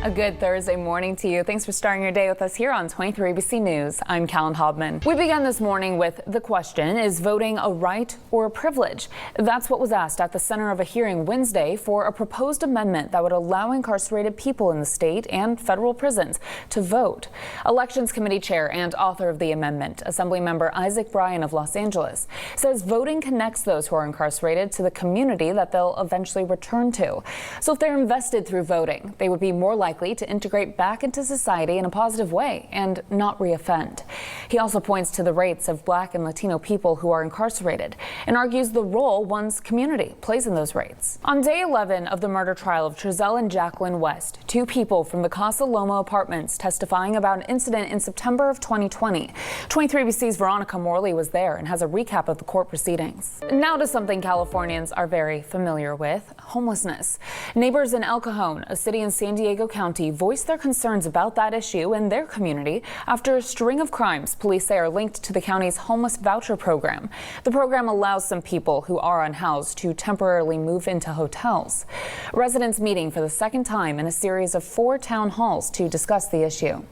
A good Thursday morning to you. Thanks for starting your day with us here on 23 ABC News. I'm Kallyn Hobmann. We began this morning with the question, is voting a right or a privilege? That's what was asked at the center of a hearing Wednesday for a proposed amendment that would allow incarcerated people in the state and federal prisons to vote. Elections Committee Chair and author of the amendment, Assemblymember Isaac Bryan of Los Angeles, says voting connects those who are incarcerated to the community that they'll eventually return to. So if they're invested through voting, they would be more likely to integrate back into society in a positive way and not reoffend. He also points to the rates of Black and Latino people who are incarcerated and argues the role one's community plays in those rates. On day 11 of the murder trial of Trezell and Jacqueline West, two people from the Casa Loma apartments testifying about an incident in September of 2020. 23BC's Veronica Morley was there and has a recap of the court proceedings. Now to something Californians are very familiar with, homelessness. Neighbors in El Cajon, a city in San Diego County, voiced their concerns about that issue in their community after a string of crimes police say are linked to the county's homeless voucher program. The program allows some people who are unhoused to temporarily move into hotels. Residents meeting for the second time in a series of 4 town halls to discuss the issue.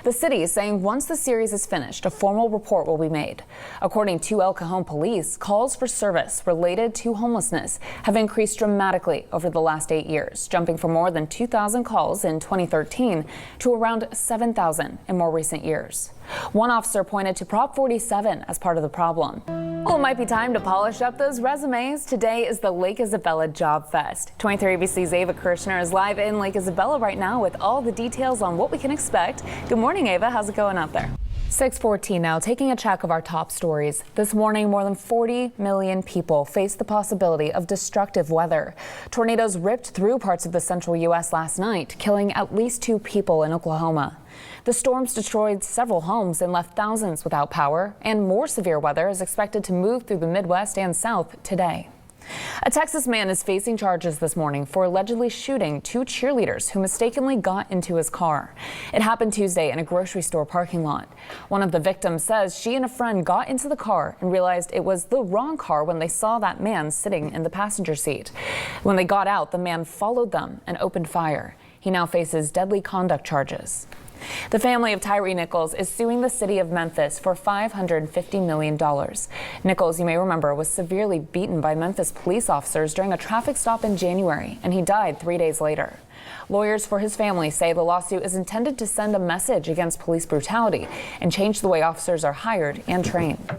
The city is saying once the series is finished, a formal report will be made. According to El Cajon police, calls for service related to homelessness have increased dramatically over the last 8 years, jumping from more than 2,000 calls in 2013 to around 7,000 in more recent years. One officer pointed to Prop 47 as part of the problem. Well, it might be time to polish up those resumes. Today is the Lake Isabella Job Fest. 23BC's Ava Kirshner is live in Lake Isabella right now with all the details on what we can expect. Good morning, Ava. How's it going out there? 6:14 now, taking a check of our top stories. This morning, more than 40 million people face the possibility of destructive weather. Tornadoes ripped through parts of the central U.S. last night, killing at least 2 people in Oklahoma. The storms destroyed several homes and left thousands without power, and more severe weather is expected to move through the Midwest and South today. A Texas man is facing charges this morning for allegedly shooting 2 cheerleaders who mistakenly got into his car. It happened Tuesday in a grocery store parking lot. One of the victims says she and a friend got into the car and realized it was the wrong car when they saw that man sitting in the passenger seat. When they got out, the man followed them and opened fire. He now faces deadly conduct charges. The family of Tyree Nichols is suing the city of Memphis for $550 million. Nichols, you may remember, was severely beaten by Memphis police officers during a traffic stop in January, and he died 3 days later. Lawyers for his family say the lawsuit is intended to send a message against police brutality and change the way officers are hired and trained.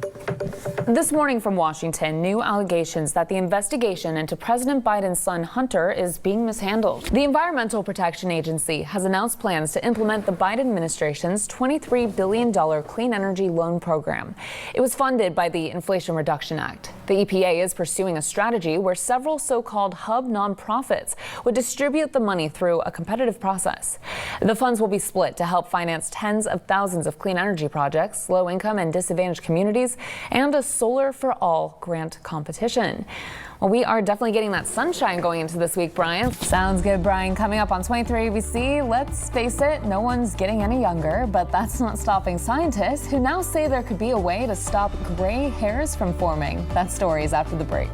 This morning from Washington, new allegations that the investigation into President Biden's son Hunter is being mishandled. The Environmental Protection Agency has announced plans to implement the Biden administration's $23 billion clean energy loan program. It was funded by the Inflation Reduction Act. The EPA is pursuing a strategy where several so-called hub nonprofits would distribute the money through a competitive process. The funds will be split to help finance tens of thousands of clean energy projects, low-income and disadvantaged communities, and a Solar for All grant competition. Well, we are definitely getting that sunshine going into this week, Brian. Sounds good, Brian. Coming up on 23 ABC, let's face it, no one's getting any younger, but that's not stopping scientists who now say there could be a way to stop gray hairs from forming. That story is after the break.